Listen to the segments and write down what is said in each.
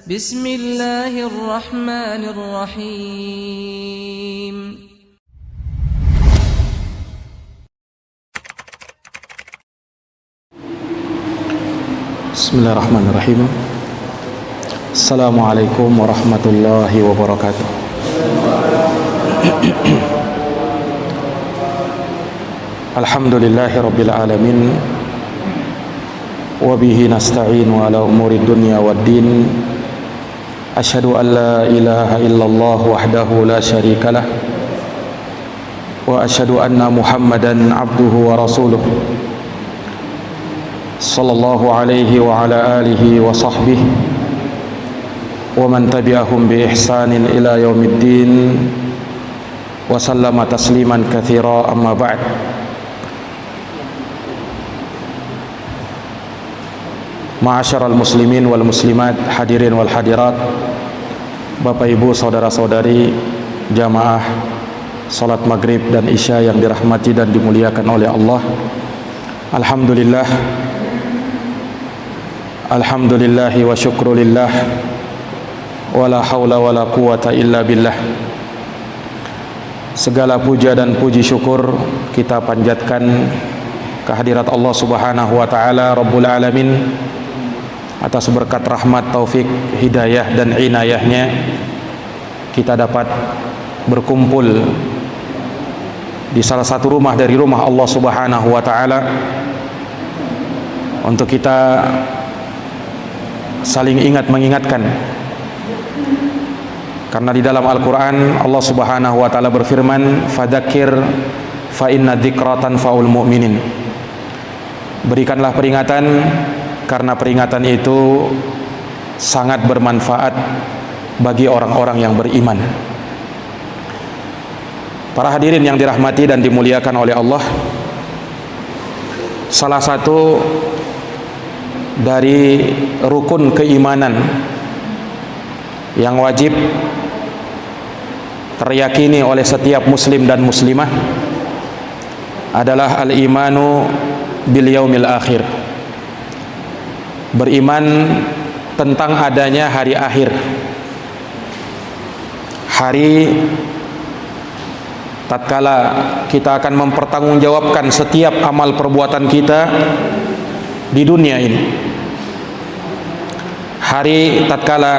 Bismillahirrahmanirrahim. Bismillahirrahmanirrahim. Assalamualaikum warahmatullahi wabarakatuh. Alhamdulillahi rabbil alamin. Wabihi nasta'inu ala umuri dunya waddin. Asyhadu an la ilaha illallah wahdahu la syarikalah. Wa asyhadu anna Muhammadan abduhu wa rasuluh. Sallallahu alaihi wa ala alihi wa sahbihi wa man tabi'ahum bi ihsanin ila yaumiddin wa sallama tasliman katsira, amma ba'd. Ma'asyiral muslimin wal muslimat, hadirin wal hadirat, Bapak Ibu, saudara-saudari jamaah salat maghrib dan isya yang dirahmati dan dimuliakan oleh Allah. Alhamdulillahi wa syukrulillah, wala hawla wala quwata illa billah. Segala puja dan puji syukur kita panjatkan kehadirat Allah Subhanahu wa taala Rabbul alamin atas berkat rahmat, taufik, hidayah dan inayahnya kita dapat berkumpul di salah satu rumah dari rumah Allah Subhanahu wa taala untuk kita saling ingat mengingatkan, karena di dalam Al-Quran Allah Subhanahu wa taala berfirman, fadzakir fa inna dzikra tanfa'ul mu'minin. Berikanlah peringatan, karena peringatan itu sangat bermanfaat bagi orang-orang yang beriman. Para hadirin yang dirahmati dan dimuliakan oleh Allah, salah satu dari rukun keimanan yang wajib teryakini oleh setiap muslim dan muslimah adalah al-imanu bil yaumil akhir. Beriman tentang adanya hari akhir, hari tatkala kita akan mempertanggungjawabkan setiap amal perbuatan kita di dunia ini. Hari tatkala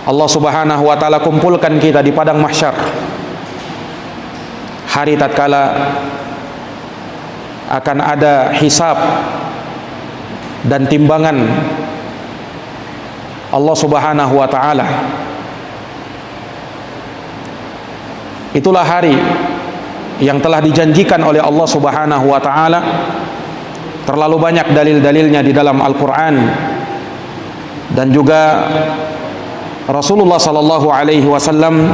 Allah Subhanahu wa taala kumpulkan kita di padang mahsyar. Hari tatkala akan ada hisab dan timbangan Allah Subhanahu wa taala. Itulah hari yang telah dijanjikan oleh Allah Subhanahu wa taala. Terlalu banyak dalil-dalilnya di dalam Al-Quran, dan juga Rasulullah sallallahu alaihi wasallam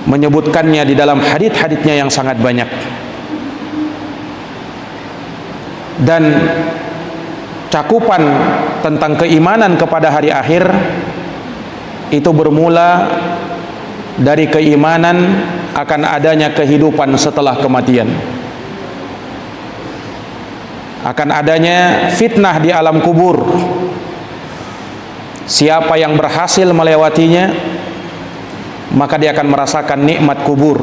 menyebutkannya di dalam hadits-haditsnya yang sangat banyak. Dan cakupan tentang keimanan kepada hari akhir itu bermula dari keimanan akan adanya kehidupan setelah kematian, akan adanya fitnah di alam kubur. Siapa yang berhasil melewatinya, maka dia akan merasakan nikmat kubur.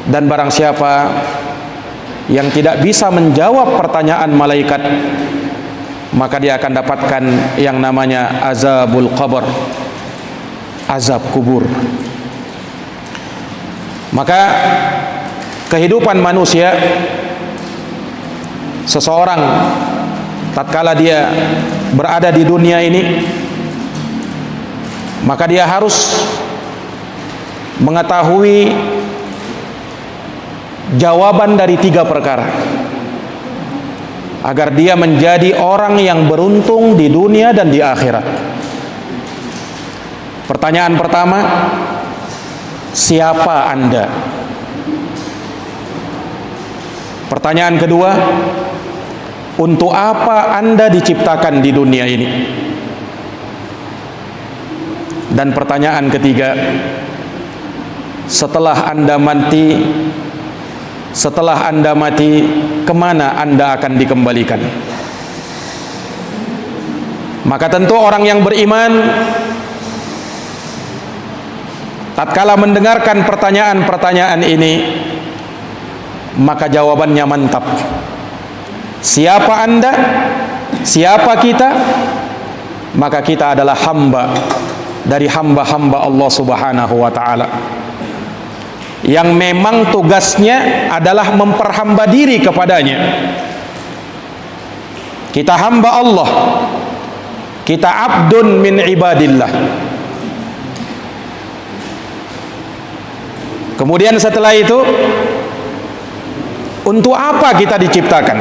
Dan barang siapa yang tidak bisa menjawab pertanyaan malaikat, maka dia akan dapatkan yang namanya azabul qabr, azab kubur. Maka kehidupan manusia, seseorang tatkala dia berada di dunia ini, maka dia harus mengetahui jawaban dari 3 perkara agar dia menjadi orang yang beruntung di dunia dan di akhirat. Pertanyaan pertama, siapa Anda? Pertanyaan kedua, untuk apa Anda diciptakan di dunia ini? Dan pertanyaan ketiga, setelah Anda mati, kemana Anda akan dikembalikan? Maka tentu orang yang beriman tatkala mendengarkan pertanyaan-pertanyaan ini, maka jawabannya mantap. Siapa Anda? Siapa kita? Maka kita adalah hamba dari hamba-hamba Allah Subhanahu wa ta'ala, yang memang tugasnya adalah memperhamba diri kepadanya. Kita hamba Allah, kita abdun min ibadillah. Kemudian setelah itu, untuk apa kita diciptakan?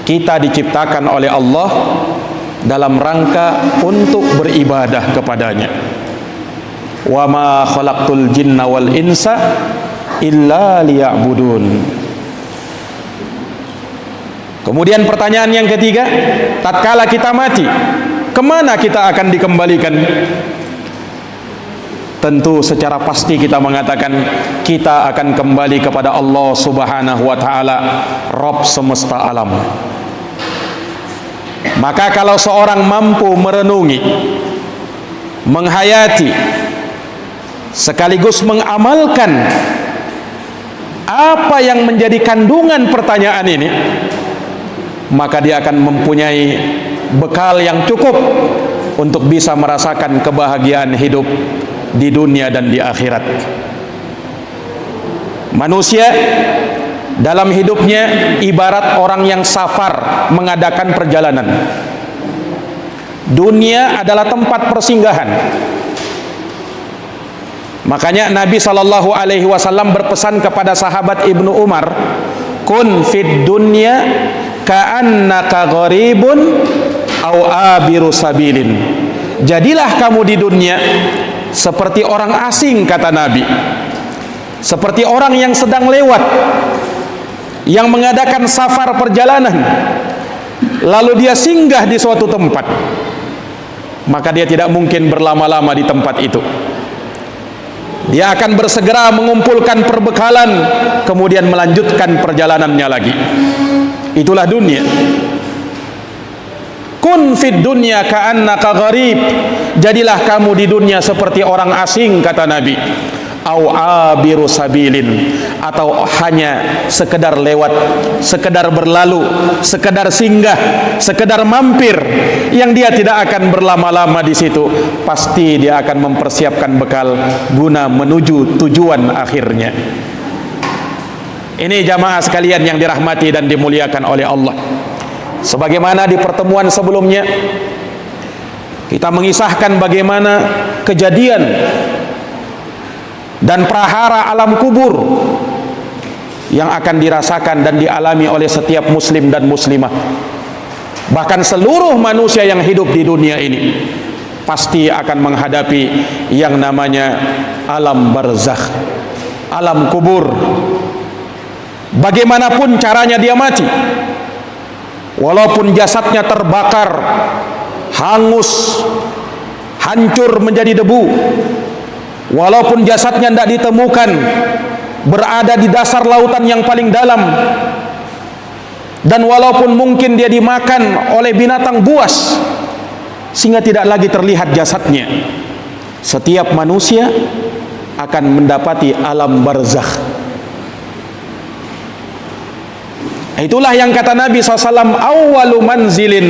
Kita diciptakan oleh Allah dalam rangka untuk beribadah kepadanya. Wa ma khalaqtul jinna wal insa illa liya'budun. Kemudian pertanyaan yang ketiga, tatkala kita mati, kemana kita akan dikembalikan? Tentu secara pasti kita mengatakan kita akan kembali kepada Allah Subhanahu wa ta'ala, Rabb semesta alam. Maka kalau seorang mampu merenungi, menghayati, sekaligus mengamalkan apa yang menjadi kandungan pertanyaan ini, maka dia akan mempunyai bekal yang cukup untuk bisa merasakan kebahagiaan hidup di dunia dan di akhirat. Manusia dalam hidupnya ibarat orang yang safar, mengadakan perjalanan. Dunia adalah tempat persinggahan. Makanya Nabi SAW berpesan kepada sahabat Ibnu Umar, kun fid dunya ka'annaka gharibun au abiru sabilin. Jadilah kamu di dunia seperti orang asing, kata Nabi, seperti orang yang sedang lewat, yang mengadakan safar perjalanan, lalu dia singgah di suatu tempat, maka dia tidak mungkin berlama-lama di tempat itu. Dia akan bersegera mengumpulkan perbekalan, kemudian melanjutkan perjalanannya lagi. Itulah dunia. Kun fid dunya ka'annaka gharib. Jadilah kamu di dunia seperti orang asing, kata Nabi. Au abiru sabilin, atau hanya sekedar lewat, sekedar berlalu, sekedar singgah, sekedar mampir, yang dia tidak akan berlama-lama di situ. Pasti dia akan mempersiapkan bekal guna menuju tujuan akhirnya. Ini jamaah sekalian yang dirahmati dan dimuliakan oleh Allah. Sebagaimana di pertemuan sebelumnya kita mengisahkan bagaimana kejadian dan prahara alam kubur yang akan dirasakan dan dialami oleh setiap muslim dan muslimah, bahkan seluruh manusia yang hidup di dunia ini pasti akan menghadapi yang namanya alam barzakh, alam kubur. Bagaimanapun caranya dia mati, walaupun jasadnya terbakar, hangus, hancur menjadi debu, walaupun jasadnya tidak ditemukan, berada di dasar lautan yang paling dalam, dan walaupun mungkin dia dimakan oleh binatang buas sehingga tidak lagi terlihat jasadnya, setiap manusia akan mendapati alam barzakh. Itulah yang kata Nabi SAW, awwalu manzilin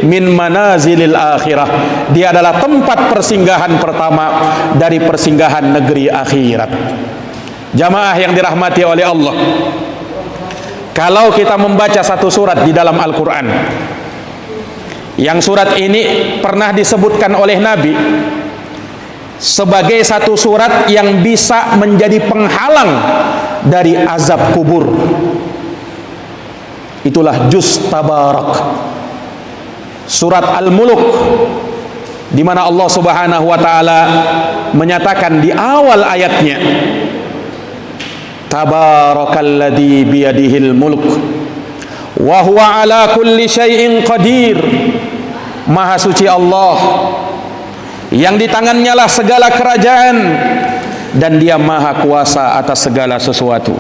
min manazilil akhirah. Dia adalah tempat persinggahan pertama dari persinggahan negeri akhirat. Jamaah yang dirahmati oleh Allah, kalau kita membaca satu surat di dalam Al-Quran, yang surat ini pernah disebutkan oleh Nabi sebagai satu surat yang bisa menjadi penghalang dari azab kubur, itulah juz Tabarak, surat Al-Muluk, di mana Allah Subhanahu wa taala menyatakan di awal ayatnya, Tabarakalladzi biyadihil mulk wa huwa ala kulli syai'in qadir. Maha suci Allah yang di tangannya lah segala kerajaan dan dia maha kuasa atas segala sesuatu.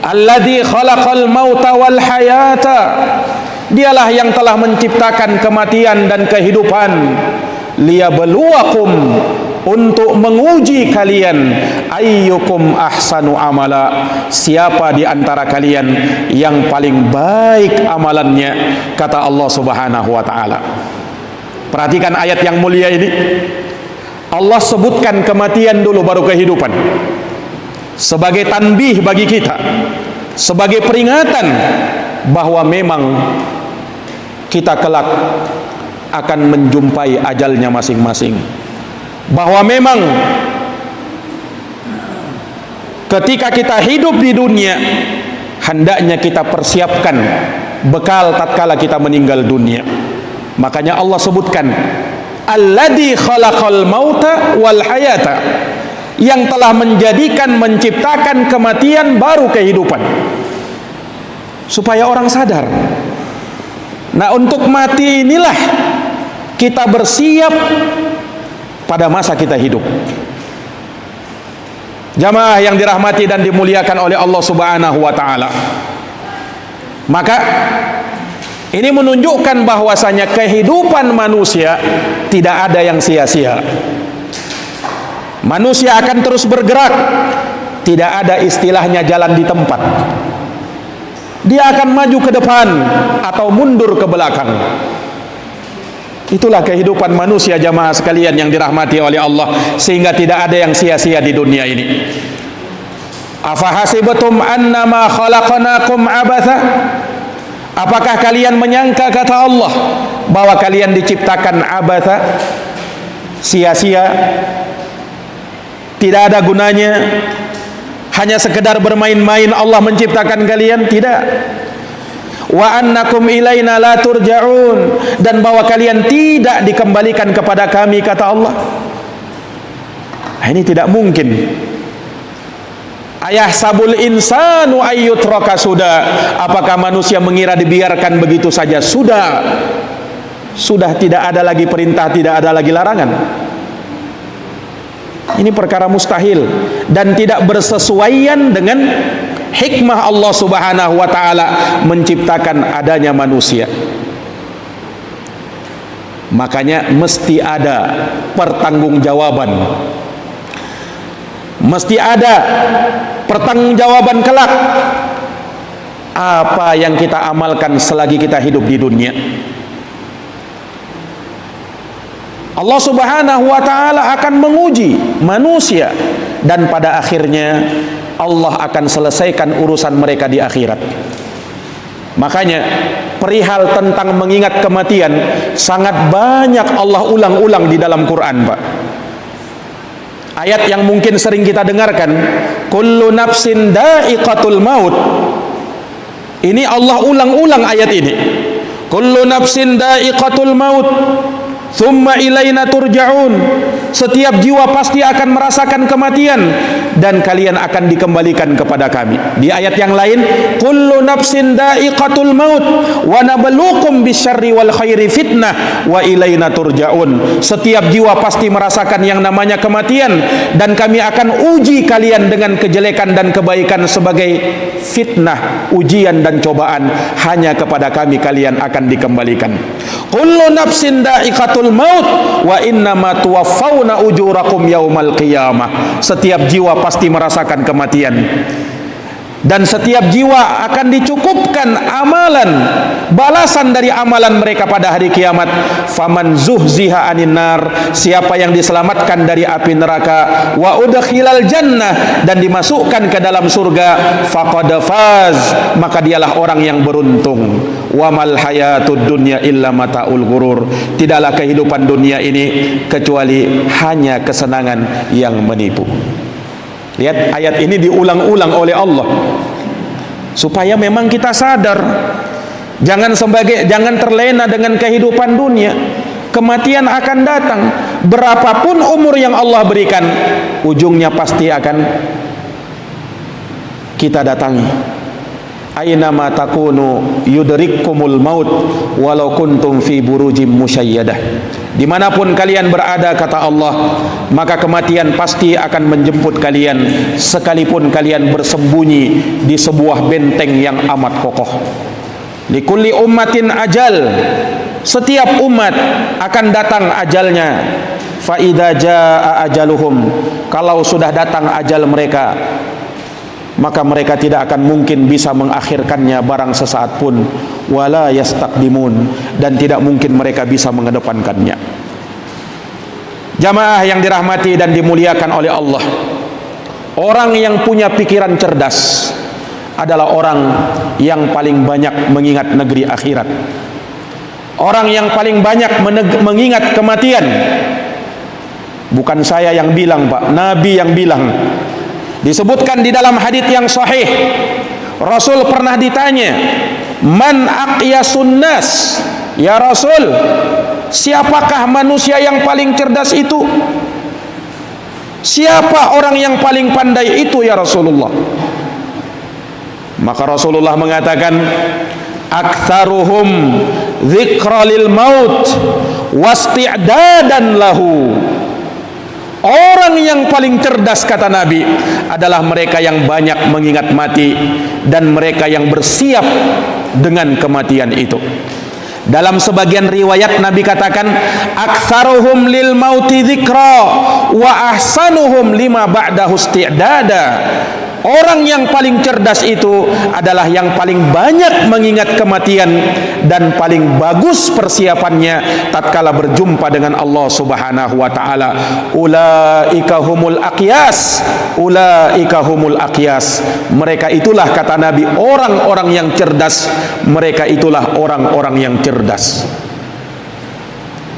Alladzi khalaqal mauta wal hayata Dialah yang telah menciptakan kematian dan kehidupan, liyabluwakum, untuk menguji kalian, ayyukum ahsanu amala, siapa di antara kalian yang paling baik amalannya, kata Allah Subhanahu wa taala. Perhatikan ayat yang mulia ini. Allah sebutkan kematian dulu baru kehidupan, sebagai tanbih bagi kita, sebagai peringatan bahwa memang kita kelak akan menjumpai ajalnya masing-masing, bahwa memang ketika kita hidup di dunia hendaknya kita persiapkan bekal tatkala kita meninggal dunia. Makanya Allah sebutkan alladzi khalaqal mauta wal hayata, yang telah menjadikan, menciptakan kematian baru kehidupan, supaya orang sadar. Nah, untuk mati inilah kita bersiap pada masa kita hidup. Jamaah yang dirahmati dan dimuliakan oleh Allah Subhanahu wa taala. Maka ini menunjukkan bahwasanya kehidupan manusia tidak ada yang sia-sia. Manusia akan terus bergerak, tidak ada istilahnya jalan di tempat. Dia akan maju ke depan atau mundur ke belakang. Itulah kehidupan manusia, jamaah sekalian yang dirahmati oleh Allah, sehingga tidak ada yang sia-sia di dunia ini. Afahasibatum annama khalaqnakum abatha, apakah kalian menyangka, kata Allah, bahwa kalian diciptakan abatha, sia-sia, tidak ada gunanya, hanya sekedar bermain-main Allah menciptakan kalian? Tidak. Wa annakum ilaina la turja'un, dan bahwa kalian tidak dikembalikan kepada kami, kata Allah. Nah, ini tidak mungkin. Ayah sabul insanu ayyutraka sudah, apakah manusia mengira dibiarkan begitu saja? Sudah tidak ada lagi perintah, tidak ada lagi larangan. Ini perkara mustahil dan tidak bersesuaian dengan hikmah Allah Subhanahu wa taala menciptakan adanya manusia. Makanya mesti ada pertanggungjawaban. Mesti ada pertanggungjawaban kelak. Apa yang kita amalkan selagi kita hidup di dunia. Allah Subhanahu wa taala akan menguji manusia, dan pada akhirnya Allah akan selesaikan urusan mereka di akhirat. Makanya perihal tentang mengingat kematian sangat banyak Allah ulang-ulang di dalam Quran, Pak. Ayat yang mungkin sering kita dengarkan, kullu nafsin dha'iqatul maut. Ini Allah ulang-ulang ayat ini. Kullu nafsin dha'iqatul maut, thumma ilaina turja'un. Setiap jiwa pasti akan merasakan kematian dan kalian akan dikembalikan kepada kami. Di ayat yang lain, kullu nafsin dha'iqatul maut wa nabluukum bisyarri wal khairi fitnah wa ilaina turja'un. Setiap jiwa pasti merasakan yang namanya kematian, dan kami akan uji kalian dengan kejelekan dan kebaikan sebagai fitnah, ujian dan cobaan. Hanya kepada kami kalian akan dikembalikan. Kullu nafsin dha'iqatul maut wa innama tuwaffawna ujurakum yaumal qiyamah. Setiap jiwa pasti merasakan kematian, dan setiap jiwa akan dicukupkan amalan, balasan dari amalan mereka pada hari kiamat. Faman zuhziha anin nar, siapa yang diselamatkan dari api neraka, wa udkhilal jannah, dan dimasukkan ke dalam surga, faqad faz, maka dialah orang yang beruntung. Wa mal hayatud dunya illa mataul ghurur, tidaklah kehidupan dunia ini kecuali hanya kesenangan yang menipu. Lihat, ayat ini diulang-ulang oleh Allah supaya memang kita sadar, jangan terlena dengan kehidupan dunia. Kematian akan datang, berapapun umur yang Allah berikan, ujungnya pasti akan kita datangi. Aina ma takunu yudrikkumul maut walau kuntum fi burujim musyayyadah. Dimanapun kalian berada, kata Allah, maka kematian pasti akan menjemput kalian, sekalipun kalian bersembunyi di sebuah benteng yang amat kokoh. Likulli ummatin ajal, setiap umat akan datang ajalnya. Fa idza jaa ajaluhum, kalau sudah datang ajal mereka, maka mereka tidak akan mungkin bisa mengakhirkannya barang sesaat pun. Wala yastaqdimun, dan tidak mungkin mereka bisa mengedepankannya. Jamaah yang dirahmati dan dimuliakan oleh Allah, orang yang punya pikiran cerdas adalah orang yang paling banyak mengingat negeri akhirat, orang yang paling banyak mengingat kematian. Bukan saya yang bilang, Pak, Nabi yang bilang. Disebutkan di dalam hadits yang sahih, Rasul pernah ditanya, man aqyasun nas, ya Rasul, siapakah manusia yang paling cerdas itu? Siapa orang yang paling pandai itu, ya Rasulullah? Maka Rasulullah mengatakan, aktsaruhum dzikra lil maut wasti'dadan lahu. Orang yang paling cerdas, kata Nabi, adalah mereka yang banyak mengingat mati dan mereka yang bersiap dengan kematian itu. Dalam sebagian riwayat Nabi katakan, aktsaruhum lil mauti dzikra wa ahsanuhum lima ba'dahu isti'dada. Orang yang paling cerdas itu adalah yang paling banyak mengingat kematian dan paling bagus persiapannya tatkala berjumpa dengan Allah Subhanahu wa taala. Ulaika humul aqyas, ulaika humul aqyas. Mereka itulah, kata Nabi, orang-orang yang cerdas. Mereka itulah orang-orang yang cerdas.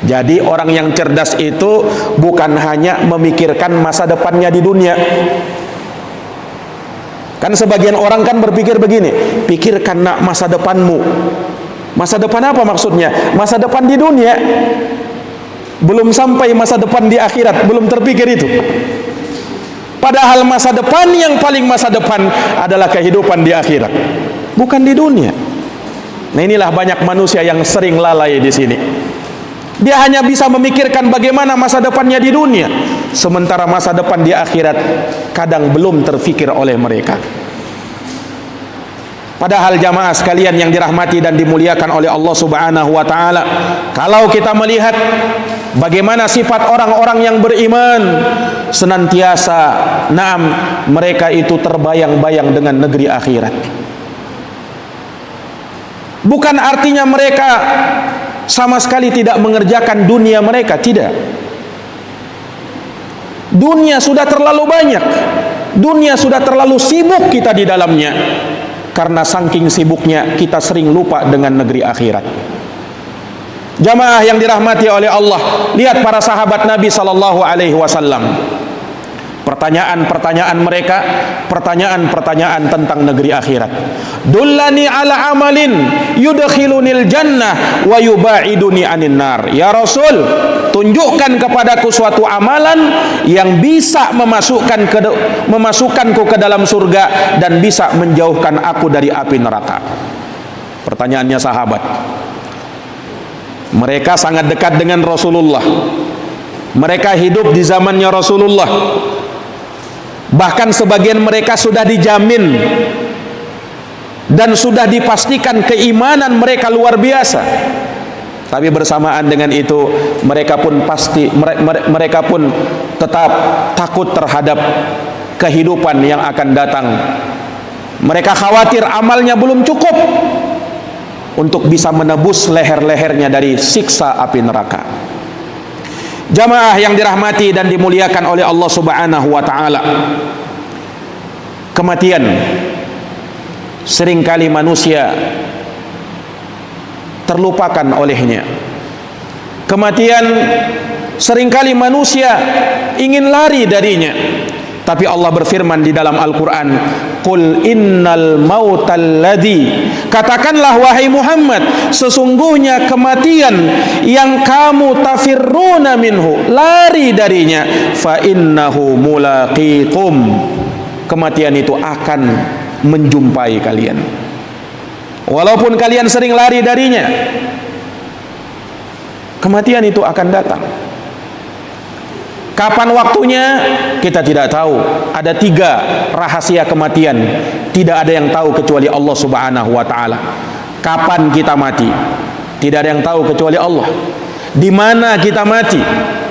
Jadi orang yang cerdas itu bukan hanya memikirkan masa depannya di dunia. Kan sebagian orang kan berpikir begini, pikirkan nak masa depanmu. Masa depan apa maksudnya? Masa depan di dunia. Belum sampai masa depan di akhirat, belum terpikir itu. Padahal masa depan yang paling masa depan adalah kehidupan di akhirat, bukan di dunia. Nah, inilah banyak manusia yang sering lalai di sini. Dia hanya bisa memikirkan bagaimana masa depannya di dunia, sementara masa depan di akhirat kadang belum terfikir oleh mereka. Padahal jamaah sekalian yang dirahmati dan dimuliakan oleh Allah Subhanahu wa taala, kalau kita melihat bagaimana sifat orang-orang yang beriman, senantiasa mereka itu terbayang-bayang dengan negeri akhirat. Bukan artinya mereka sama sekali tidak mengerjakan dunia mereka, tidak. Dunia sudah terlalu banyak, dunia sudah terlalu sibuk kita di dalamnya. Karena saking sibuknya kita sering lupa dengan negeri akhirat. Jamaah yang dirahmati oleh Allah, lihat para sahabat Nabi sallallahu alaihi wasallam. Pertanyaan-pertanyaan mereka, pertanyaan-pertanyaan tentang negeri akhirat. Dullani ala amalin yudkhilunil jannah wa yubaiduni anin nar. Ya Rasul, tunjukkan kepadaku suatu amalan yang bisa memasukkanku ke dalam surga dan bisa menjauhkan aku dari api neraka. Pertanyaannya sahabat. Mereka sangat dekat dengan Rasulullah. Mereka hidup di zamannya Rasulullah. Bahkan sebagian mereka sudah dijamin dan sudah dipastikan keimanan mereka luar biasa. Tapi bersamaan dengan itu mereka pun tetap takut terhadap kehidupan yang akan datang. Mereka khawatir amalnya belum cukup untuk bisa menebus leher-lehernya dari siksa api neraka. Jamaah yang dirahmati dan dimuliakan oleh Allah Subhanahu wa taala, kematian seringkali manusia terlupakan olehnya. Kematian seringkali manusia ingin lari darinya. Tapi Allah berfirman di dalam Al-Quran, Qul innal mautal ladzi, katakanlah wahai Muhammad, sesungguhnya kematian yang kamu tafirruna minhu, lari darinya, fa innahu mulaqikum, kematian itu akan menjumpai kalian. Walaupun kalian sering lari darinya, kematian itu akan datang. Kapan waktunya kita tidak tahu. Ada 3 rahasia kematian, tidak ada yang tahu kecuali Allah Subhanahu wa taala. Kapan kita mati? Tidak ada yang tahu kecuali Allah. Di mana kita mati?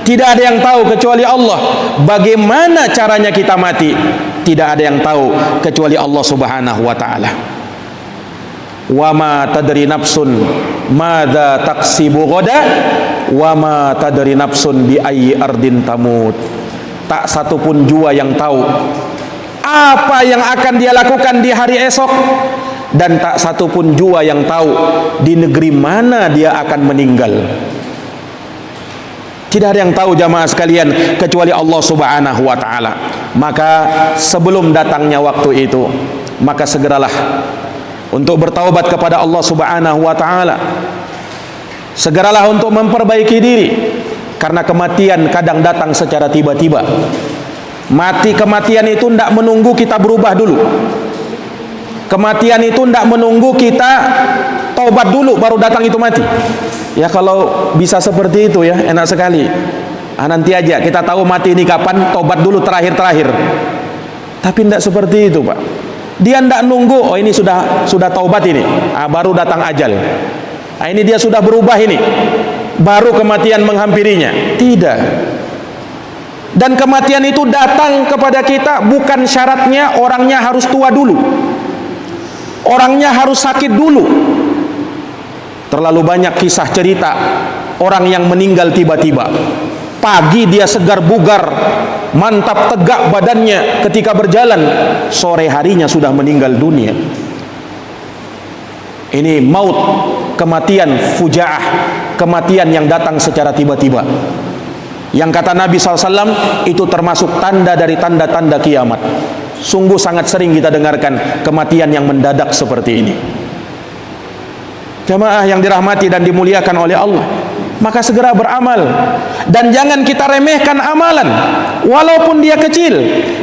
Tidak ada yang tahu kecuali Allah. Bagaimana caranya kita mati? Tidak ada yang tahu kecuali Allah Subhanahu wa taala. Wa ma tadri nafsun madza taksibu ghada wa ma tadri nafsun bi ayyi ardin tamut. Tak satu pun jua yang tahu apa yang akan dia lakukan di hari esok, dan tak satu pun jua yang tahu di negeri mana dia akan meninggal. Tidak ada yang tahu jamaah sekalian kecuali Allah Subhanahu wa taala. Maka sebelum datangnya waktu itu, maka segeralah untuk bertaubat kepada Allah Subhanahu wa taala. Segeralah untuk memperbaiki diri, karena kematian kadang datang secara tiba-tiba. Kematian itu tidak menunggu kita berubah dulu. Kematian itu tidak menunggu kita taubat dulu baru datang itu mati. Ya kalau bisa seperti itu ya enak sekali. Nanti aja kita tahu mati ini kapan, taubat dulu terakhir-terakhir. Tapi tidak seperti itu, Pak. Dia tidak nunggu, oh ini sudah taubat ini, baru datang ajal. Ini dia sudah berubah ini, baru kematian menghampirinya. Tidak. Dan kematian itu datang kepada kita bukan syaratnya orangnya harus tua dulu, orangnya harus sakit dulu. Terlalu banyak kisah cerita orang yang meninggal tiba-tiba. Pagi dia segar bugar, mantap tegak badannya ketika berjalan, sore harinya sudah meninggal dunia. Ini maut, kematian fujaah, kematian yang datang secara tiba-tiba. Yang kata Nabi SAW itu termasuk tanda dari tanda-tanda kiamat. Sungguh sangat sering kita dengarkan kematian yang mendadak seperti ini. Jamaah yang dirahmati dan dimuliakan oleh Allah, maka segera beramal, dan jangan kita remehkan amalan walaupun dia kecil,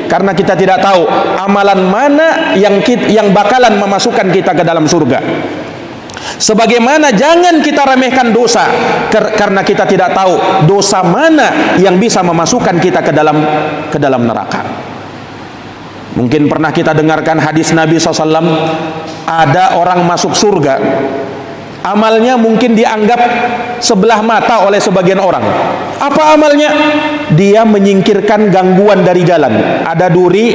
karena kita tidak tahu amalan mana yang bakalan memasukkan kita ke dalam surga. Sebagaimana jangan kita remehkan dosa, karena kita tidak tahu dosa mana yang bisa memasukkan kita ke dalam neraka. Mungkin pernah kita dengarkan hadis Nabi SAW, ada orang masuk surga, amalnya mungkin dianggap sebelah mata oleh sebagian orang. Apa amalnya? Dia menyingkirkan gangguan dari jalan. Ada duri,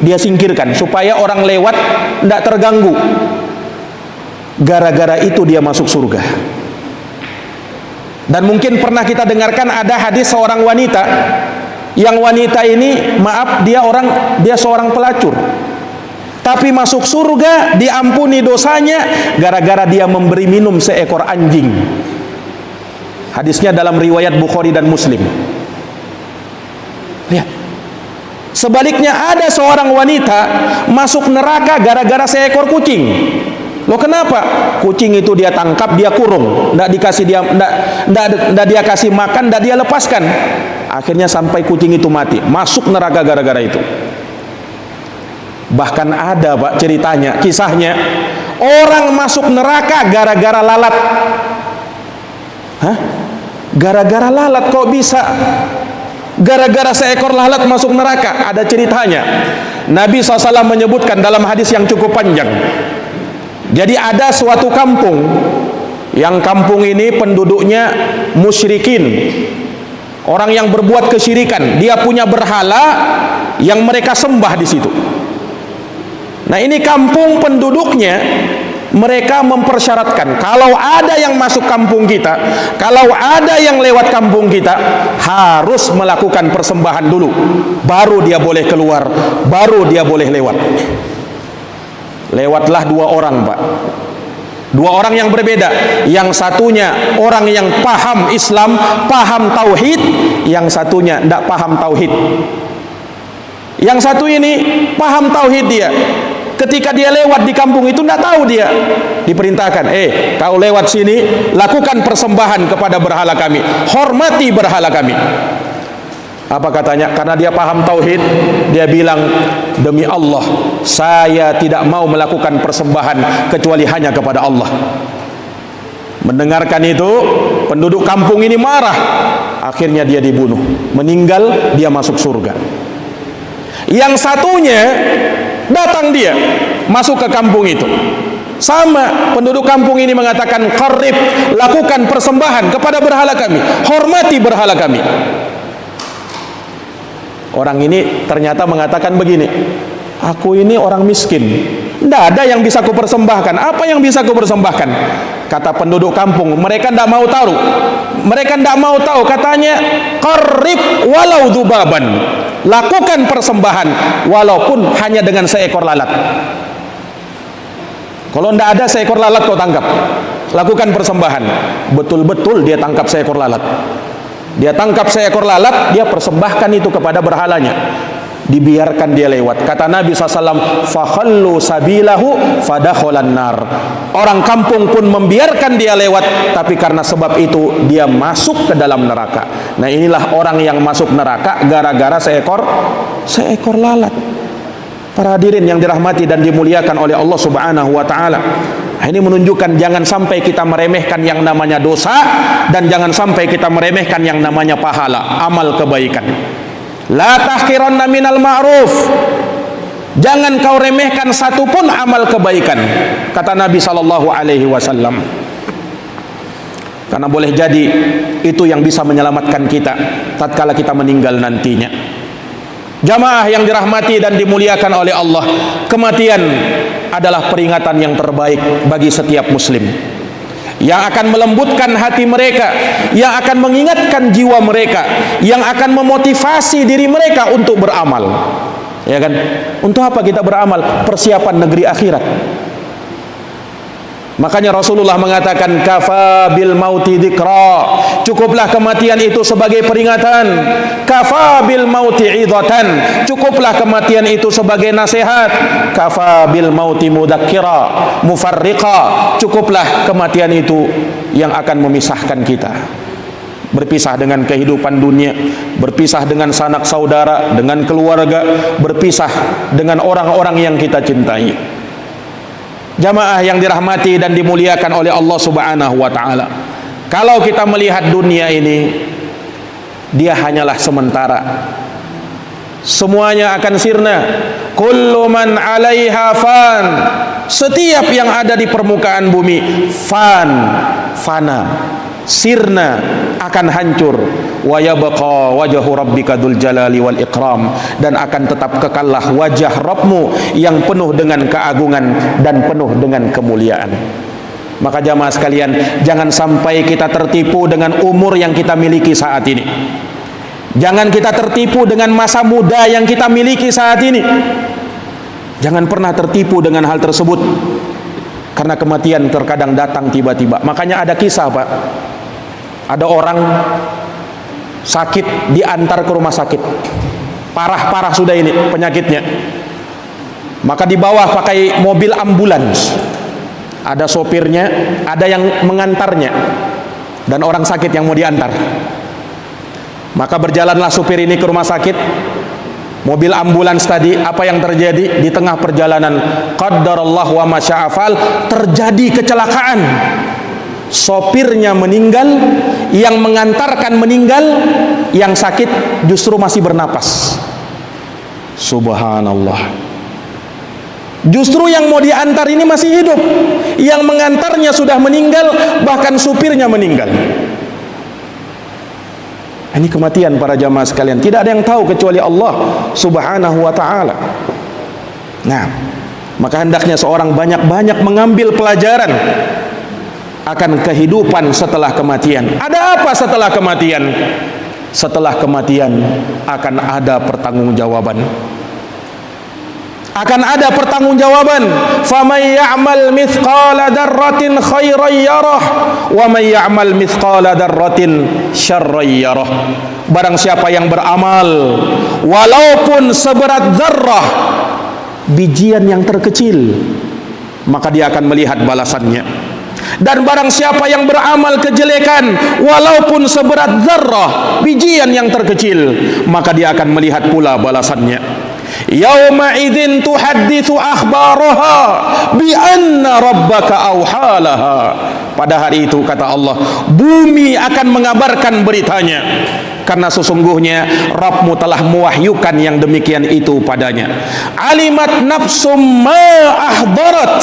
dia singkirkan supaya orang lewat tidak terganggu. Gara-gara itu dia masuk surga. Dan mungkin pernah kita dengarkan ada hadis seorang wanita, yang wanita ini maaf dia seorang pelacur, tapi masuk surga, diampuni dosanya gara-gara dia memberi minum seekor anjing. Hadisnya dalam riwayat Bukhari dan Muslim. Lihat. Sebaliknya ada seorang wanita masuk neraka gara-gara seekor kucing. Loh kenapa? Kucing itu dia tangkap, dia kurung, tidak dia kasih makan, tidak dia lepaskan. Akhirnya sampai kucing itu mati, masuk neraka gara-gara itu. Bahkan ada Pak ceritanya, kisahnya, orang masuk neraka gara-gara lalat. Hah? Gara-gara lalat kok bisa? Gara-gara seekor lalat masuk neraka. Ada ceritanya. Nabi SAW menyebutkan dalam hadis yang cukup panjang. Jadi ada suatu kampung, yang kampung ini penduduknya musyrikin, orang yang berbuat kesyirikan. Dia punya berhala yang mereka sembah di situ. Nah ini kampung penduduknya, mereka mempersyaratkan kalau ada yang masuk kampung kita, kalau ada yang lewat kampung kita, harus melakukan persembahan dulu, baru dia boleh keluar, baru dia boleh lewat. Lewatlah dua orang Pak, dua orang yang berbeda. Yang satunya orang yang paham Islam, paham tauhid, yang satunya tidak paham tauhid. Yang satu ini paham tauhid dia. Ketika dia lewat di kampung itu tidak tahu dia, diperintahkan, kau lewat sini, lakukan persembahan kepada berhala kami, hormati berhala kami. Apa katanya? Karena dia paham tauhid, dia bilang, demi Allah, saya tidak mau melakukan persembahan kecuali hanya kepada Allah. Mendengarkan itu, penduduk kampung ini marah. Akhirnya dia dibunuh, meninggal, dia masuk surga. Yang satunya datang, dia masuk ke kampung itu. Sama, penduduk kampung ini mengatakan, qarrib, lakukan persembahan kepada berhala kami, hormati berhala kami. Orang ini ternyata mengatakan begini, aku ini orang miskin, tidak ada yang bisa kupersembahkan. Apa yang bisa kupersembahkan? Kata penduduk kampung, mereka tidak mau tahu. Mereka tidak mau tahu. Katanya, qarrib walau dzubaban, lakukan persembahan walaupun hanya dengan seekor lalat. Kalau tidak ada seekor lalat kau tangkap, lakukan persembahan. Betul-betul dia tangkap seekor lalat. Dia tangkap seekor lalat, dia persembahkan itu kepada berhalanya. Dibiarkan dia lewat. Kata Nabi SAW, fakhallu sabilahu fadakholan nar. Orang kampung pun membiarkan dia lewat, tapi karena sebab itu dia masuk ke dalam neraka. Nah, inilah orang yang masuk neraka gara-gara seekor lalat. Para hadirin yang dirahmati dan dimuliakan oleh Allah Subhanahu wa taala. Ini menunjukkan jangan sampai kita meremehkan yang namanya dosa, dan jangan sampai kita meremehkan yang namanya pahala, amal kebaikan. La tahqiranna minal ma'ruf. Jangan kau remehkan satupun amal kebaikan, kata Nabi sallallahu alaihi wasallam. Karena boleh jadi itu yang bisa menyelamatkan kita tatkala kita meninggal nantinya. Jamaah yang dirahmati dan dimuliakan oleh Allah, kematian adalah peringatan yang terbaik bagi setiap muslim, yang akan melembutkan hati mereka, yang akan mengingatkan jiwa mereka, yang akan memotivasi diri mereka untuk beramal. Ya kan? Untuk apa kita beramal? Persiapan negeri akhirat. Makanya Rasulullah mengatakan, kafa bil mauti dzikra, cukuplah kematian itu sebagai peringatan. Kafa bil mauti idatan, cukuplah kematian itu sebagai nasihat. Kafa bil mauti mudakkira mufarriqa, cukuplah kematian itu yang akan memisahkan kita, berpisah dengan kehidupan dunia, berpisah dengan sanak saudara, dengan keluarga, berpisah dengan orang-orang yang kita cintai. Jamaah yang dirahmati dan dimuliakan oleh Allah Subhanahu wa taala, kalau kita melihat dunia ini, dia hanyalah sementara. Semuanya akan sirna. Kullu man 'alaiha fan. Setiap yang ada di permukaan bumi fana, sirna, akan hancur. Wa yabqa wajhu rabbika dzul jalali wal ikram, dan akan tetap kekallah wajah Rabbmu yang penuh dengan keagungan dan penuh dengan kemuliaan. Maka jamaah sekalian, jangan sampai kita tertipu dengan umur yang kita miliki saat ini. Jangan kita tertipu dengan masa muda yang kita miliki saat ini. Jangan pernah tertipu dengan hal tersebut, karena kematian terkadang datang tiba-tiba. Makanya ada kisah, Pak. Ada orang sakit, diantar ke rumah sakit, parah sudah ini penyakitnya, maka dibawa pakai mobil ambulans, ada sopirnya, ada yang mengantarnya, dan orang sakit yang mau diantar. Maka berjalanlah supir ini ke rumah sakit, mobil ambulans tadi. Apa yang terjadi di tengah perjalanan? Qaddarallahu wa ma syaa fa'al, terjadi kecelakaan. Sopirnya meninggal, yang mengantarkan meninggal, yang sakit justru masih bernapas. Subhanallah. Justru yang mau diantar ini masih hidup, yang mengantarnya sudah meninggal, bahkan supirnya meninggal. Ini kematian para jamaah sekalian, tidak ada yang tahu kecuali Allah Subhanahu wa ta'ala. Nah, maka hendaknya seorang banyak-banyak mengambil pelajaran akan kehidupan setelah kematian. Ada apa setelah kematian? Setelah kematian akan ada pertanggungjawaban. Akan ada pertanggungjawaban. Faman ya'mal mithqala dzarratin khairan yarah wa man ya'mal mithqala dzarratin syarran yarah. Barang siapa yang beramal walaupun seberat zarrah, bijian yang terkecil, maka dia akan melihat balasannya. Dan barang siapa yang beramal kejelekan walaupun seberat zarrah, bijian yang terkecil, maka dia akan melihat pula balasannya. Yauma idzin tuhadditsu akhbaraha bi anna rabbaka auhalaha. Pada hari itu, kata Allah, bumi akan mengabarkan beritanya, karena sesungguhnya Rabbmu telah mewahyukan yang demikian itu padanya. Alimat nafsum ma ahdarat.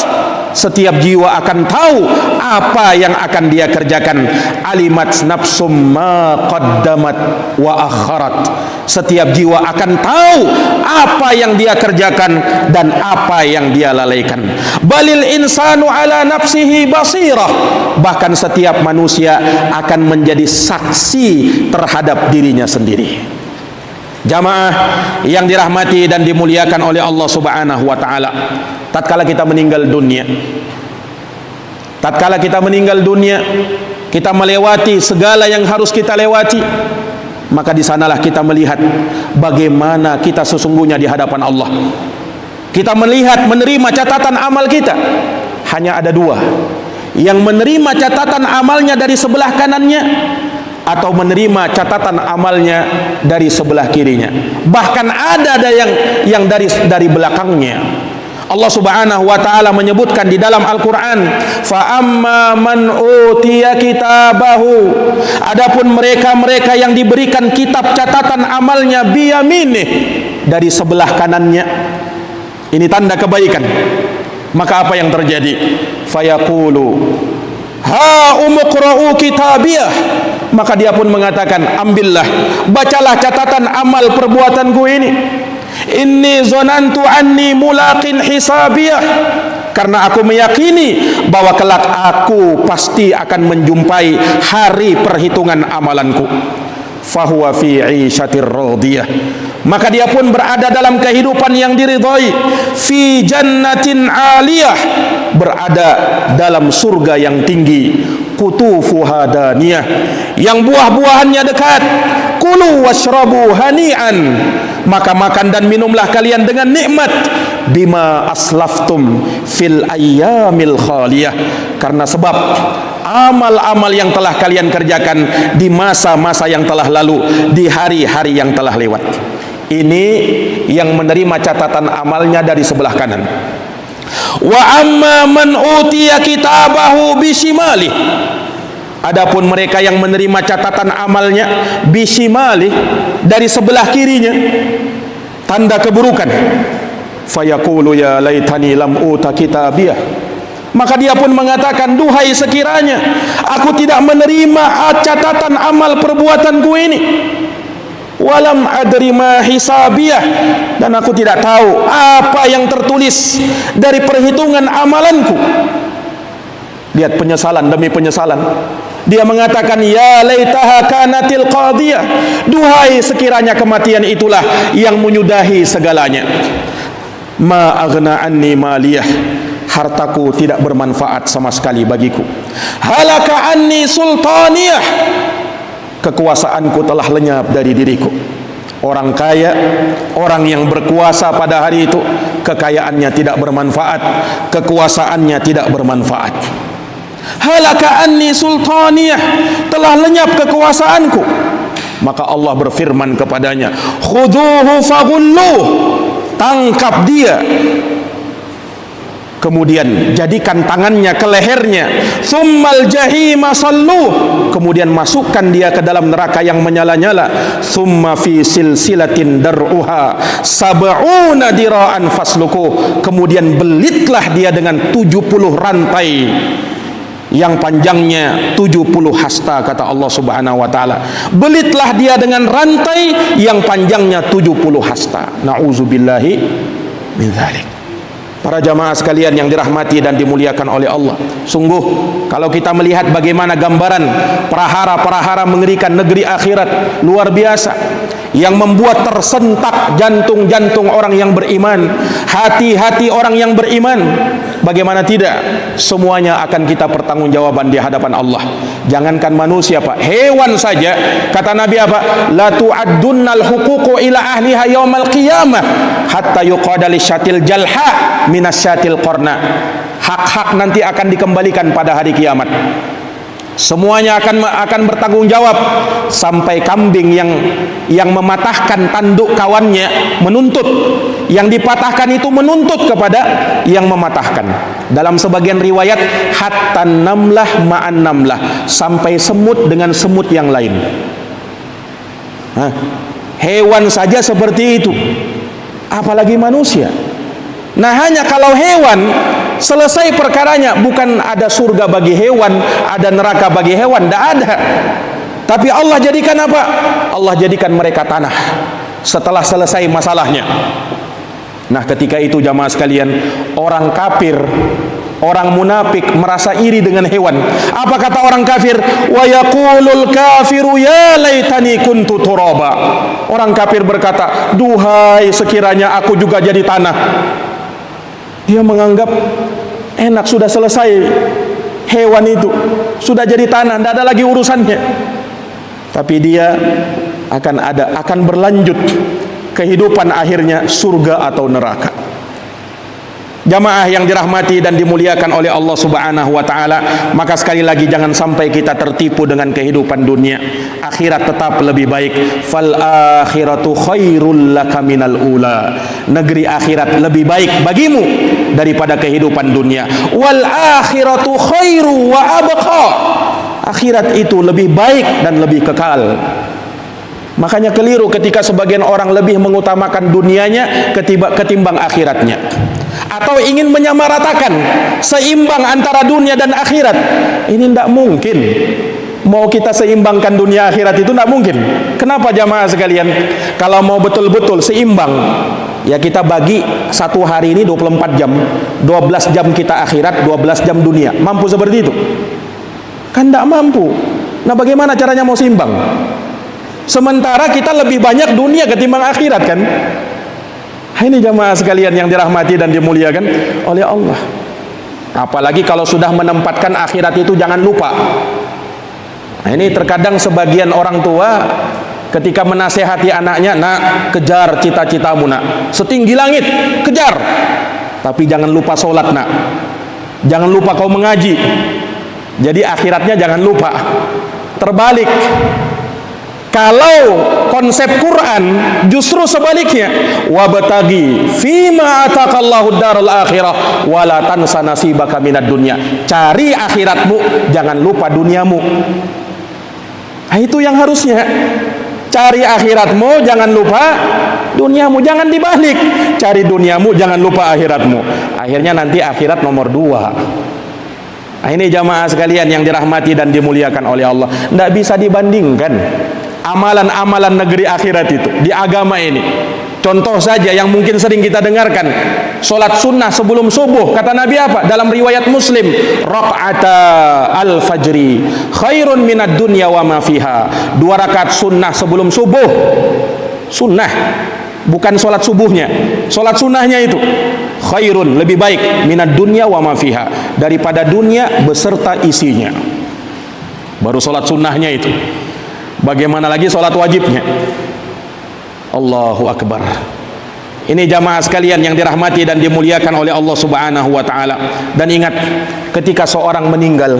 Setiap jiwa akan tahu apa yang akan dia kerjakan. Alimat nafsum ma qaddamat wa akharat. Setiap jiwa akan tahu apa yang dia kerjakan dan apa yang dia lalaikan. Balil insanu ala nafsihi basirah. Bahkan setiap manusia akan menjadi saksi terhadap dirinya sendiri. Jamaah yang dirahmati dan dimuliakan oleh Allah Subhanahu wa taala, tatkala kita meninggal dunia, kita melewati segala yang harus kita lewati, maka di sanalah kita melihat bagaimana kita sesungguhnya di hadapan Allah. Kita melihat, menerima catatan amal kita. Hanya ada dua, yang menerima catatan amalnya dari sebelah kanannya, atau menerima catatan amalnya dari sebelah kirinya. Bahkan ada yang dari belakangnya. Allah Subhanahu wa taala menyebutkan di dalam Al-Qur'an, fa amma man utiya kitabahu. Adapun mereka yang diberikan kitab catatan amalnya biyaminih, dari sebelah kanannya. Ini tanda kebaikan. Maka apa yang terjadi? Fayaqulu ha umqra'u kitabiyah. Maka dia pun mengatakan, ambillah, bacalah catatan amal perbuatanku ini. Inni zonantu anni mulaqin hisabiyah. Karena aku meyakini bahwa kelak aku pasti akan menjumpai hari perhitungan amalanku. Fahuwa fi 'ishatir radiyah. Maka dia pun berada dalam kehidupan yang diridhai. Fi jannatin 'aliyah. Berada dalam surga yang tinggi. Qutufuha daniyah, yang buah-buahannya dekat. Kulu washrabu hani'an, maka makan dan minumlah kalian dengan nikmat. Bima aslaftum fil ayyamil khaliyah, karena sebab amal-amal yang telah kalian kerjakan di masa-masa yang telah lalu, di hari-hari yang telah lewat. Ini yang menerima catatan amalnya dari sebelah kanan. Wa amma man utiya kitabahu bishimali. Adapun mereka yang menerima catatan amalnya bishimali, dari sebelah kirinya, tanda keburukan. Fayaqulu ya laitani lam uta kitabiyah. Maka dia pun mengatakan, duhai sekiranya aku tidak menerima catatan amal perbuatanku ini. Walam adri ma hisabiyah, dan aku tidak tahu apa yang tertulis dari perhitungan amalanku. Lihat penyesalan demi penyesalan. Dia mengatakan, ya laitaha kanatil qadiyah. Duhai sekiranya kematian itulah yang menyudahi segalanya. Ma aghna anni maliyah. Hartaku tidak bermanfaat sama sekali bagiku. Halaka anni sultaniyah. Kekuasaanku telah lenyap dari diriku. Orang kaya, orang yang berkuasa pada hari itu, kekayaannya tidak bermanfaat, kekuasaannya tidak bermanfaat. Halaka anni sultaniyah, telah lenyap kekuasaanku. Maka Allah berfirman kepadanya, khuduhu faghulluh, tangkap dia, kemudian jadikan tangannya ke lehernya. Tsummal jahima salluh, kemudian masukkan dia ke dalam neraka yang menyala-nyala. Tsumma fi silsilatin dar'uha sab'una dira'an fasluku, kemudian belitlah dia dengan 70 rantai yang panjangnya 70 hasta, kata Allah Subhanahu wa taala. Belitlah dia dengan rantai yang panjangnya 70 hasta. Nauzubillahi min dzalik. Para jamaah sekalian yang dirahmati dan dimuliakan oleh Allah, sungguh kalau kita melihat bagaimana gambaran perahara-perahara mengerikan negeri akhirat, luar biasa, yang membuat tersentak jantung-jantung orang yang beriman, hati-hati orang yang beriman. Bagaimana tidak, semuanya akan kita pertanggungjawaban di hadapan Allah. Jangankan manusia, Pak, hewan saja, kata Nabi apa? La tu'addunnal huququ ila ahliha yaumal qiyamah hatta yuqada lisyatil jalha minasyatil qarna. Hak-hak nanti akan dikembalikan pada hari kiamat. Semuanya akan bertanggung jawab, sampai kambing yang mematahkan tanduk kawannya menuntut, yang dipatahkan itu menuntut kepada yang mematahkan. Dalam sebagian riwayat hatta namlah ma'an namlah, sampai semut dengan semut yang lain. Hewan saja seperti itu, apalagi manusia. Nah, hanya kalau hewan selesai perkaranya. Bukan ada surga bagi hewan, ada neraka bagi hewan, tidak ada. Tapi Allah jadikan apa? Allah jadikan mereka tanah setelah selesai masalahnya. Nah, ketika itu jamaah sekalian, orang kafir, orang munafik merasa iri dengan hewan. Apa kata orang kafir? Wa yaqulul kafiru ya laitani kuntu turaba. Orang kafir berkata, duhai sekiranya aku juga jadi tanah. Dia menganggap enak, sudah selesai hewan itu, sudah jadi tanah, tidak ada lagi urusannya. Tapi dia akan berlanjut kehidupan akhirnya surga atau neraka. Jamaah yang dirahmati dan dimuliakan oleh Allah Subhanahu wa taala, maka sekali lagi jangan sampai kita tertipu dengan kehidupan dunia. Akhirat tetap lebih baik. Fal akhiratu khairul laka minal ula. Negeri akhirat lebih baik bagimu daripada kehidupan dunia. Wal akhiratu khairu wa abqa. Akhirat itu lebih baik dan lebih kekal. Makanya keliru ketika sebagian orang lebih mengutamakan dunianya ketimbang akhiratnya, atau ingin menyamaratakan seimbang antara dunia dan akhirat. Ini tidak mungkin. Mau kita seimbangkan dunia akhirat itu tidak mungkin. Kenapa jamaah sekalian? Kalau mau betul-betul seimbang, ya kita bagi satu hari ini 24 jam, 12 jam kita akhirat, 12 jam dunia. Mampu seperti itu? Kan tidak mampu. Nah, bagaimana caranya mau seimbang? Sementara kita lebih banyak dunia ketimbang akhirat, kan? Ini jamaah sekalian yang dirahmati dan dimuliakan oleh Allah. Apalagi kalau sudah menempatkan akhirat itu jangan lupa. Nah, ini terkadang sebagian orang tua ketika menasehati anaknya, nak, kejar cita-citamu, nak, setinggi langit, kejar. Tapi jangan lupa sholat, nak. Jangan lupa kau mengaji. Jadi akhiratnya jangan lupa. Terbalik. Kalau konsep Quran justru sebaliknya, wabtagi fima ataqallahu darul akhirah wala tansa nasibaka minad dunya. Cari akhiratmu, jangan lupa duniamu. Nah, itu yang harusnya. Cari akhiratmu, jangan lupa duniamu. Jangan dibalik. Cari duniamu, jangan lupa akhiratmu. Akhirnya nanti akhirat nomor 2. Nah, ini jamaah sekalian yang dirahmati dan dimuliakan oleh Allah. Tidak bisa dibandingkan amalan-amalan negeri akhirat itu di agama ini. Contoh saja yang mungkin sering kita dengarkan, solat sunnah sebelum subuh. Kata Nabi apa? Dalam riwayat Muslim, raq'ata al-fajri khairun minad dunya wa ma fiha. 2 rakaat sunnah sebelum subuh. Sunnah, bukan solat subuhnya, solat sunnahnya itu khairun, lebih baik, minad dunya wa ma fiha, daripada dunia beserta isinya. Baru solat sunnahnya itu. Bagaimana lagi sholat wajibnya? Allahu Akbar. Ini jamaah sekalian yang dirahmati dan dimuliakan oleh Allah Subhanahu wa taala. Dan ingat, ketika seorang meninggal,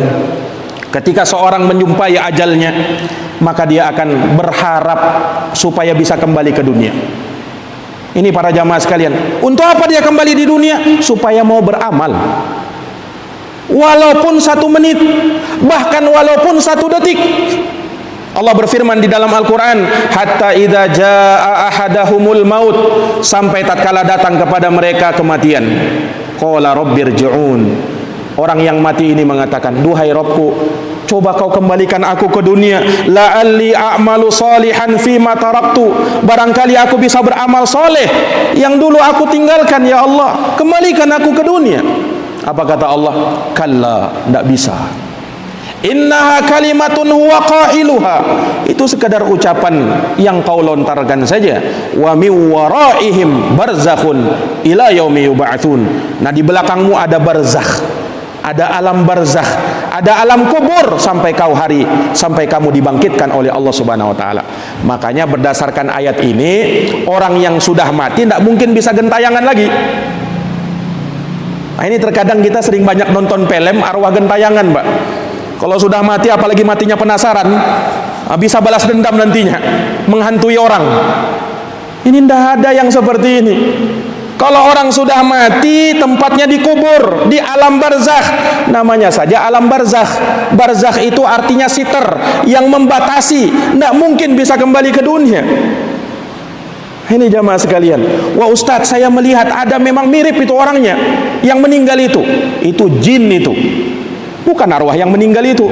ketika seorang menjumpai ajalnya, maka dia akan berharap supaya bisa kembali ke dunia. Ini para jamaah sekalian, untuk apa dia kembali di dunia? Supaya mau beramal. Walaupun 1 menit, bahkan walaupun 1 detik. Allah berfirman di dalam Al-Quran, hatta idza jaa ahadahumul maut, sampai tatkala datang kepada mereka kematian, qala rabbirji'un. Orang yang mati ini mengatakan, duhai Rabbku, coba kau kembalikan aku ke dunia, la'alli a'malu salihan fima taraktu, barangkali aku bisa beramal soleh yang dulu aku tinggalkan. Ya Allah, kembalikan aku ke dunia. Apa kata Allah? Kalla, tidak bisa. Innaha kalimatun huwa qailuha. Itu sekadar ucapan yang kau lontarkan saja. Wa min waraihim barzakhun ila yaumi yub'atsun. Nah, di belakangmu ada barzakh, ada alam barzakh, ada alam kubur sampai kamu dibangkitkan oleh Allah Subhanahu wa taala. Makanya berdasarkan ayat ini, orang yang sudah mati tidak mungkin bisa gentayangan lagi. Nah, ini terkadang kita sering banyak nonton film arwah gentayangan, Mbak. Kalau sudah mati, apalagi matinya penasaran, bisa balas dendam nantinya, menghantui orang. Ini tidak ada yang seperti ini. Kalau orang sudah mati, tempatnya dikubur di alam barzakh. Namanya saja alam barzakh. Barzakh itu artinya siter, yang membatasi, tidak mungkin bisa kembali ke dunia. Ini jamaah sekalian, wah Ustadz saya melihat ada memang mirip itu orangnya yang meninggal itu jin itu, bukan arwah yang meninggal itu.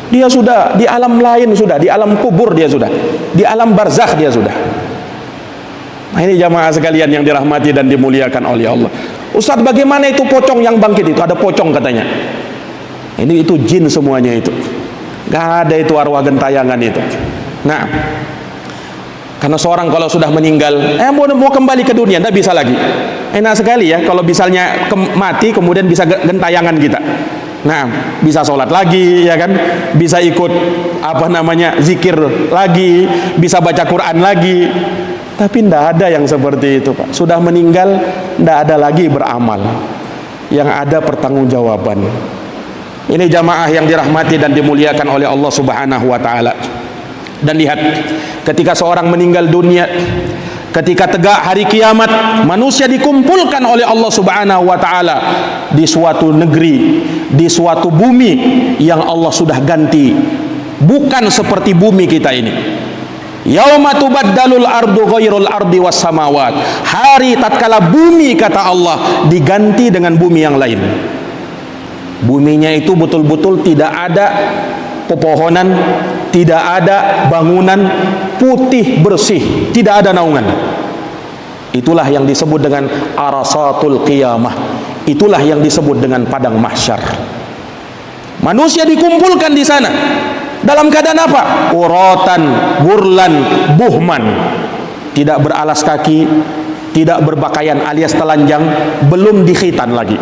Dia sudah di alam lain, sudah di alam kubur, dia sudah di alam barzakh, dia sudah. Nah, ini jamaah sekalian yang dirahmati dan dimuliakan oleh Allah. Ustadz bagaimana itu pocong yang bangkit itu? Ada pocong katanya. Ini itu jin semuanya itu, gak ada itu arwah gentayangan itu. Nah, karena seorang kalau sudah meninggal, mau kembali ke dunia, tidak bisa lagi. Enak sekali ya kalau misalnya mati kemudian bisa gentayangan kita. Nah, bisa sholat lagi, ya kan? Bisa ikut zikir lagi, bisa baca Quran lagi. Tapi tidak ada yang seperti itu, Pak. Sudah meninggal, tidak ada lagi beramal. Yang ada pertanggungjawaban. Ini jamaah yang dirahmati dan dimuliakan oleh Allah Subhanahu wa taala. Dan lihat, ketika seorang meninggal dunia, ketika tegak hari kiamat, manusia dikumpulkan oleh Allah Subhanahu wa taala di suatu negeri, di suatu bumi yang Allah sudah ganti, bukan seperti bumi kita ini. Yauma tubaddalul ardu ghairul ardi was samawat. Hari tatkala bumi, kata Allah, diganti dengan bumi yang lain. Buminya itu betul-betul tidak ada pepohonan, tidak ada bangunan, putih bersih, tidak ada naungan. Itulah yang disebut dengan arasatul qiyamah. Itulah yang disebut dengan padang mahsyar. Manusia dikumpulkan di sana dalam keadaan apa? Uratan, burlan, buhman. Tidak beralas kaki, tidak berpakaian alias telanjang, belum dikhitan lagi.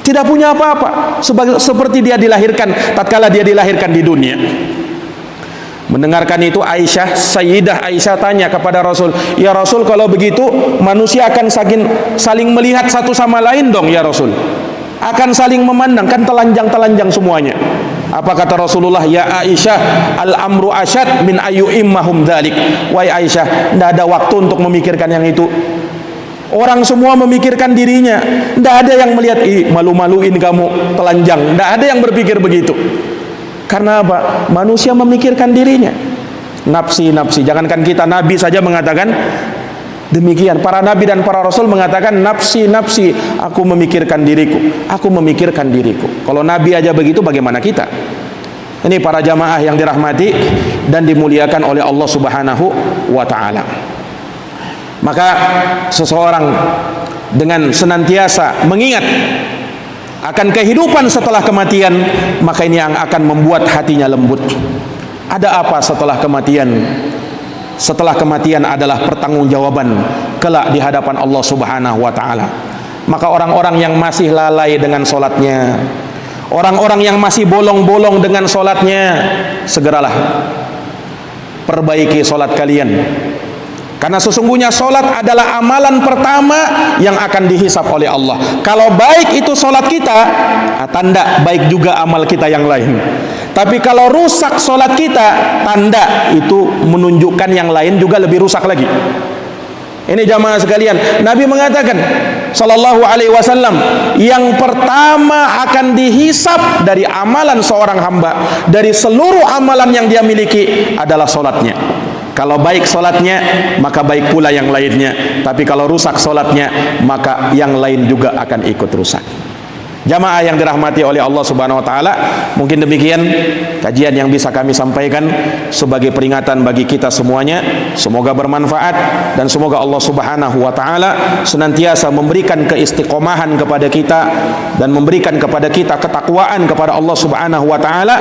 Tidak punya apa-apa, seperti dia dilahirkan tatkala dia dilahirkan di dunia. Mendengarkan itu Aisyah, Sayyidah Aisyah tanya kepada Rasul, "Ya Rasul, kalau begitu manusia akan saling melihat satu sama lain dong ya Rasul? Akan saling memandang, kan telanjang-telanjang semuanya." Apa kata Rasulullah? "Ya Aisyah, al-amru asyad min ayu immahum dzalik." Wahai Aisyah, tidak ada waktu untuk memikirkan yang itu. Orang semua memikirkan dirinya, tidak ada yang melihat, malu-maluin kamu telanjang. Tidak ada yang berpikir begitu. Karena apa? Manusia memikirkan dirinya. Nafsi-nafsi. Jangankan kita, Nabi saja mengatakan demikian. Para Nabi dan para Rasul mengatakan nafsi-nafsi, aku memikirkan diriku, aku memikirkan diriku. Kalau Nabi aja begitu, bagaimana kita? Ini para jamaah yang dirahmati dan dimuliakan oleh Allah Subhanahu wa ta'ala. Maka seseorang dengan senantiasa mengingat akan kehidupan setelah kematian, maka ini yang akan membuat hatinya lembut. Ada apa setelah kematian? Setelah kematian adalah pertanggungjawaban kelak di hadapan Allah Subhanahu wa ta'ala. Maka orang-orang yang masih lalai dengan solatnya, orang-orang yang masih bolong-bolong dengan solatnya, segeralah perbaiki solat kalian. Karena sesungguhnya solat adalah amalan pertama yang akan dihisap oleh Allah. Kalau baik itu solat kita, tanda baik juga amal kita yang lain. Tapi kalau rusak solat kita, tanda itu menunjukkan yang lain juga lebih rusak lagi. Ini jamaah sekalian, Nabi mengatakan sallallahu alaihi wasallam, yang pertama akan dihisap dari amalan seorang hamba, dari seluruh amalan yang dia miliki, adalah solatnya. Kalau baik solatnya, maka baik pula yang lainnya. Tapi kalau rusak solatnya, maka yang lain juga akan ikut rusak. Jamaah yang dirahmati oleh Allah Subhanahu wa taala, mungkin demikian kajian yang bisa kami sampaikan sebagai peringatan bagi kita semuanya. Semoga bermanfaat dan semoga Allah Subhanahu wa taala senantiasa memberikan keistiqomahan kepada kita dan memberikan kepada kita ketakwaan kepada Allah Subhanahu wa taala.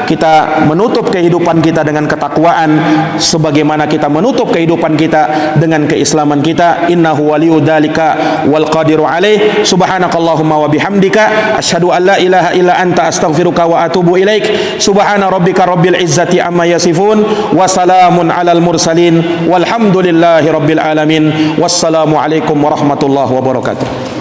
Kita menutup kehidupan kita dengan ketakwaan sebagaimana kita menutup kehidupan kita dengan keislaman kita. Innahu waliyyu dzalika wal qadiru alaih. Subhanakallahumma wa bihamdika asyhadu an la ilaha illa anta astaghfiruka wa atubu ilaik. Subhana rabbika rabbil izzati amma yasifun wa salamun alal mursalin walhamdulillahi rabbil alamin. Wassalamu alaikum warahmatullahi wabarakatuh.